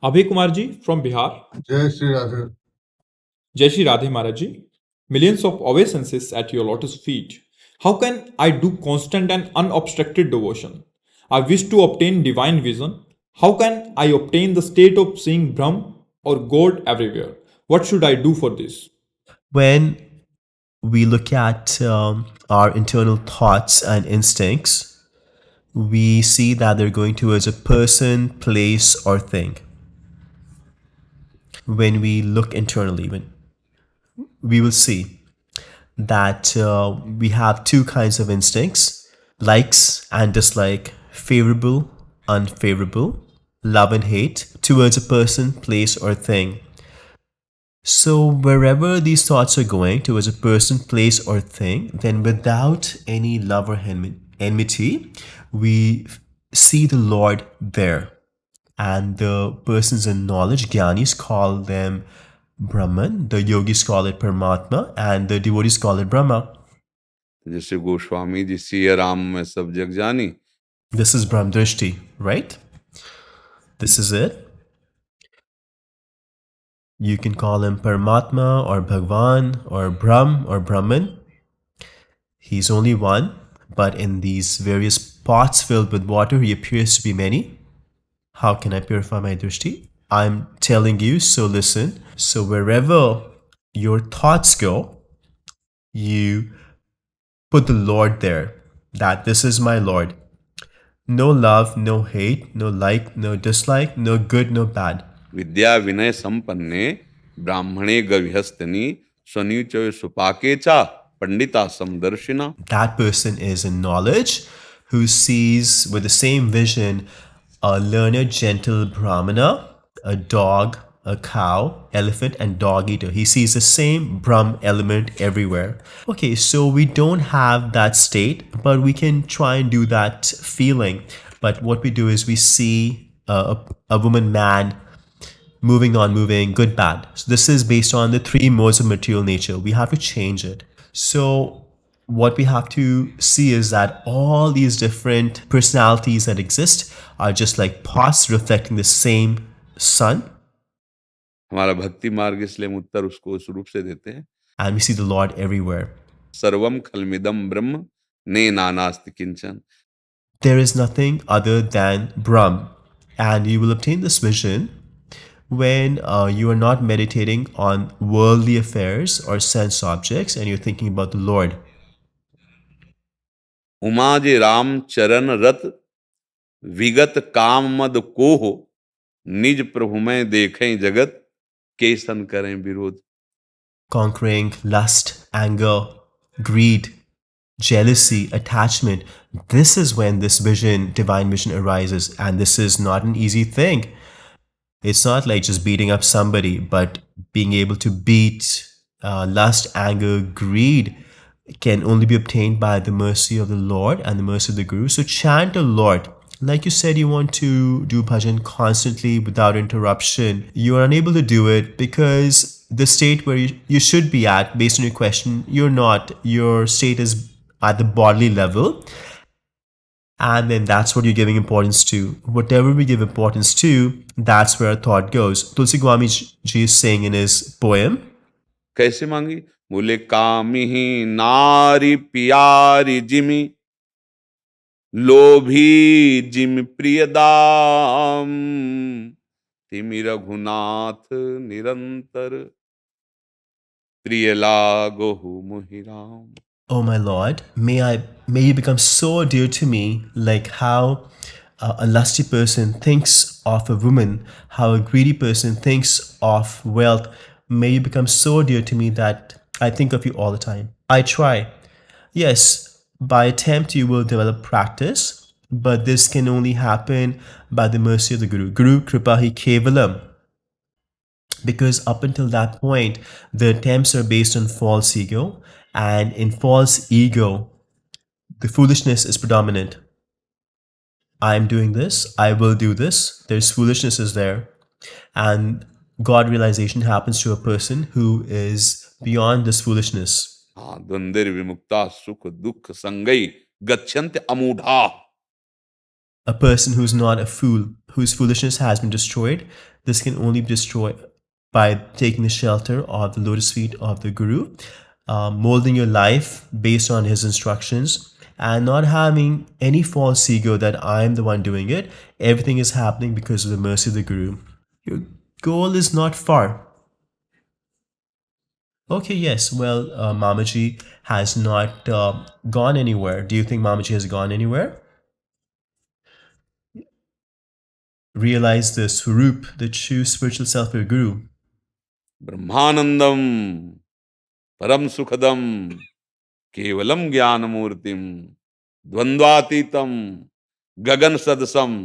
Abhay Kumar ji from Bihar. जय Shri Radhe. Jai Shri Radhe Maharaj ji. Millions of obeisances at your lotus feet. How can I do constant and unobstructed devotion? I wish to obtain divine vision. How can I obtain the state of seeing Brahm or God everywhere? What should I do for this? When we look at our internal thoughts and instincts, we see that they're going towards a person, place, or thing. When we look internally, we will see that we have two kinds of instincts: likes and dislike, favorable, unfavorable, love and hate towards a person, place, or thing. So, wherever these thoughts are going towards a person, place, or thing, then without any love or enmity, we see the Lord there. And the persons in knowledge, Gyanis, call them Brahman, the yogis call it Paramatma, and the devotees call it Brahma. जैसे गोस्वामी जी सिया राम में सब जग जानी. This is Brahmdrishti, right? This is it. You can call him Paramatma or Bhagwan or Brahm or Brahman. He's only one, but in these various pots filled with water, he appears to be many. How can I purify my drishti? I'm telling you, so listen. So wherever your thoughts go, you put the Lord there, that this is my Lord. No love, no hate, no like, no dislike, no good, no bad. विद्या विनय संपन्ने ब्राह्मणे गविहस्तनी स्वनीचय सुपाके चा Pandita समदर्शिना. That person is in knowledge, who sees with the same vision a learned, gentle Brahmana, a dog, a cow, elephant, and dog eater. He sees the same Brahm element everywhere. Okay, so we don't have that state, but we can try and do that feeling. But what we do is we see a woman, man, moving, good, bad. So this is based on the three modes of material nature. We have to change it. So what we have to see is that all these different personalities that exist are just like pots reflecting the same sun. हमारा भक्ति मार्ग इसलिए हम उत्तर उसको उस रूप से देते हैं. And we see the Lord everywhere. सर्वम खलमिदम ब्रह्म ने नानास्ति किंचन. There is nothing other than Brahm. And you will obtain this vision when you are not meditating on worldly affairs or sense objects and you're thinking about the Lord. Uma जे राम चरण रत विगत काम मद को हो निज प्रभु में देखें जगत केसन करें विरोध. Conquering lust, anger, greed, jealousy, attachment. This is when this vision, divine vision, arises. And this is not an easy thing. It's not like just beating up somebody, but being able to beat lust, anger, greed can only be obtained by the mercy of the Lord and the mercy of the Guru. So chant the Lord. Like you said, you want to do bhajan constantly without interruption. You are unable to do it because the state where you should be at, based on your question, you're not. Your state is at the bodily level. And then that's what you're giving importance to. Whatever we give importance to, that's where our thought goes. Tulsi Goswami ji is saying in his poem, कैसे मांगी? बोले कामी ही नारी प्यारी Jimmy लोभी gym प्रिय दाम तिमि रघुनाथ निरंतर प्रिय लागो मोहि Ram. Oh my Lord, may you become so dear to me, like how a lusty person thinks of a woman, how a greedy person thinks of wealth. May you become so dear to me that I think of you all the time. I try. Yes, by attempt you will develop practice, but this can only happen by the mercy of the Guru. Guru Kripahi Kevalam. Because up until that point, the attempts are based on false ego, and in false ego, the foolishness is predominant. I'm doing this, I will do this. There's foolishness is there. And God realization happens to a person who is beyond this foolishness. द्वंद्व विमुक्ता सुख दुख Sangai गच्छन्त अमूढ़ा. A person who's not a fool, whose foolishness has been destroyed, This can only be destroyed by taking the shelter of the lotus feet of the Guru, molding your life based on his instructions, and not having any false ego that I'm the one doing it. Everything is happening because of the mercy of the Guru. Your goal is not far. Okay, yes. Well, Mamaji has not gone anywhere. Do you think Mamaji has gone anywhere? Realize the Swarup, the true spiritual self of your Guru. Brahmanandam परम सुखदम केवलम ज्ञान मूर्तिम द्वंद्वातीतम गगन सदसम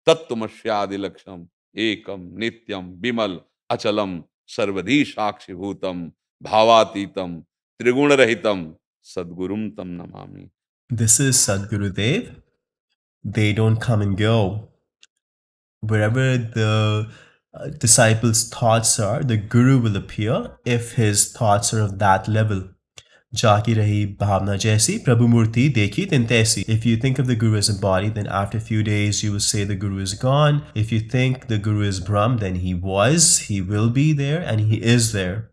तत्वमस्यादि लक्ष्यम एकम नित्यम विमल अचलम सर्वधी साक्षिभूतम भावातीतम त्रिगुण रहितम सद्गुरुम तम Namami. This is Sadguru Dev. They don't come and go. Wherever the disciples' thoughts are, the Guru will appear if his thoughts are of that level. Jaki rahi bhavna jaisi, Prabhu Murti dekhi tin taisi. If you think of the Guru as a body, then after a few days you will say the Guru is gone. If you think the Guru is Brahm, then he was, he will be there, and he is there.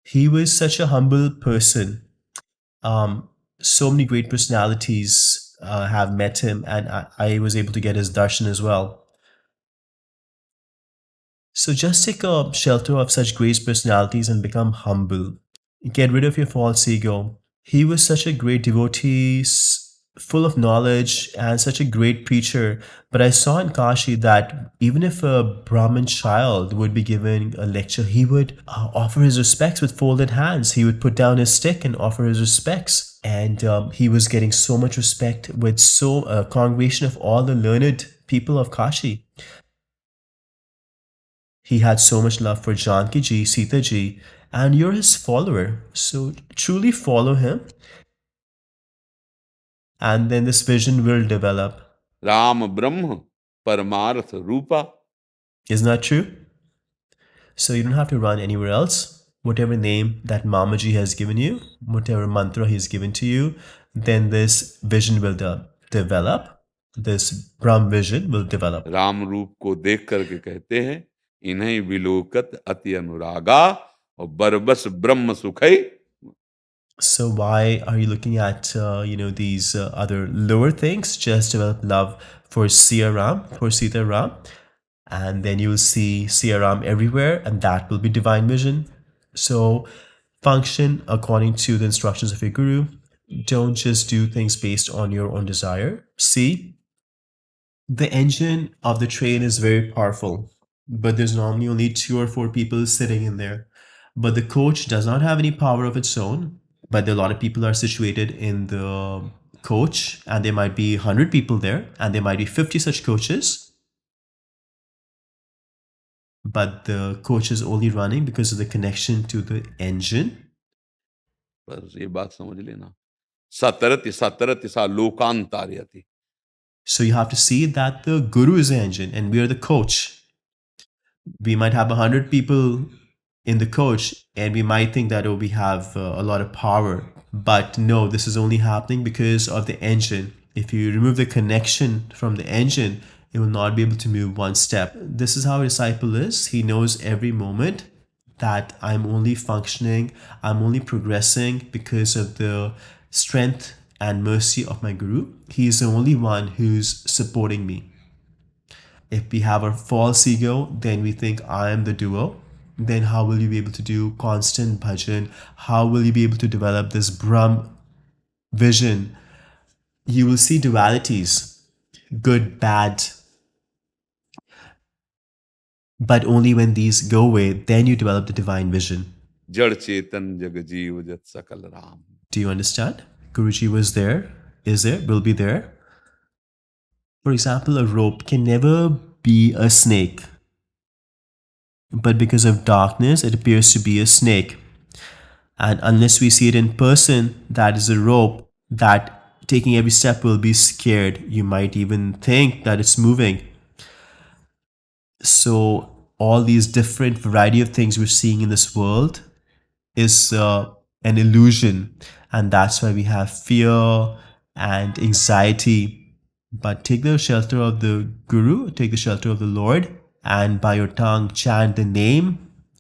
He was such a humble person. So many great personalities have met him, and I was able to get his darshan as well. So just take a shelter of such great personalities and become humble. Get rid of your false ego. He was such a great devotee, full of knowledge, and such a great preacher. But I saw in Kashi that even if a Brahmin child would be given a lecture, he would offer his respects with folded hands. He would put down his stick and offer his respects. And he was getting so much respect with a congregation of all the learned people of Kashi. He had so much love for Janki ji, Sita ji, and you're his follower. So truly follow him, and then this vision will develop. Ram ब्रह्म परमार्थ रूपा. Isn't that true? So you don't have to run anywhere else. Whatever name that Mamaji has given you, whatever mantra he's given to you, then this vision will develop. This Brahm vision will develop. Ram रूप को देख करके कहते हैं इन्हें विलोकत अति अनुरागा और बरबस ब्रह्म सुखई. So why are you looking at these other lower things? Just develop love for Siya Ram, for Sita Ram, and then you will see Siya Ram everywhere, and that will be divine vision. So function according to the instructions of your Guru. Don't just do things based on your own desire. See, the engine of the train is very powerful, but there's normally only 2 or 4 people sitting in there. But the coach does not have any power of its own, but a lot of people are situated in the coach, and there might be 100 people there, and there might be 50 such coaches. But the coach is only running because of the connection to the engine. बस ये बात समझ लेना. सतरति सतरति सा लोकांतार्यति. So you have to see that the Guru is the engine and we are the coach. We might have 100 people in the coach and we might think that, oh, we have a lot of power. But no, this is only happening because of the engine. If you remove the connection from the engine, it will not be able to move one step. This is how a disciple is. He knows every moment that I'm only functioning, I'm only progressing because of the strength and mercy of my Guru. He is the only one who's supporting me. If we have a false ego, then we think I am the doer. Then how will you be able to do constant bhajan? How will you be able to develop this Brahm vision? You will see dualities, good, bad. But only when these go away, then you develop the divine vision. जड़ चेतन जग जीव जत सकल Ram. Do you understand? Guruji was there, is there, will be there. For example, a rope can never be a snake. But because of darkness, it appears to be a snake. And unless we see it in person, that is a rope that taking every step will be scared. You might even think that it's moving. So all these different variety of things we're seeing in this world is an illusion. And that's why we have fear and anxiety. But take the shelter of the Guru, take the shelter of the Lord, and by your tongue chant the name.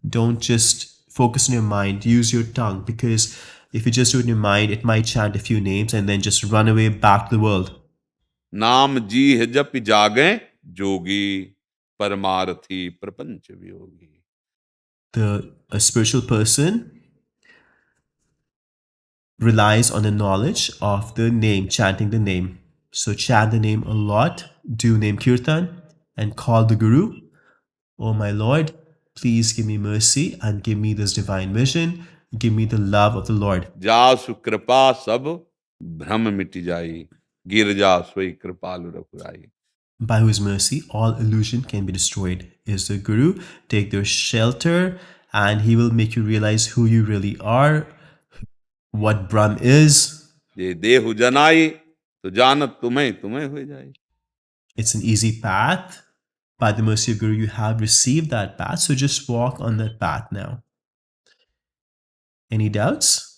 Don't just focus on your mind, use your tongue, because if you just do it in your mind, it might chant a few names and then just run away back to the world. नाम जीह जप जागें जोगी, परमार्थी प्रपंच Viyogi. A spiritual person relies on the knowledge of the name, chanting the name. So chant the name a lot, do name kirtan, and call the Guru. Oh my Lord, please give me mercy and give me this divine vision. Give me the love of the Lord. जासु कृपा सब भ्रम मिट जाई, गिरजा सोई कृपालु रघुराई. By whose mercy all illusion can be destroyed is the Guru. Take their shelter and he will make you realize who you really are, what Brahm is. ये देहु जनाई तो जानत तुम्हें तुम्हें हो जाए. It's an easy path. By the mercy of Guru, you have received that path. So just walk on that path now. Any doubts?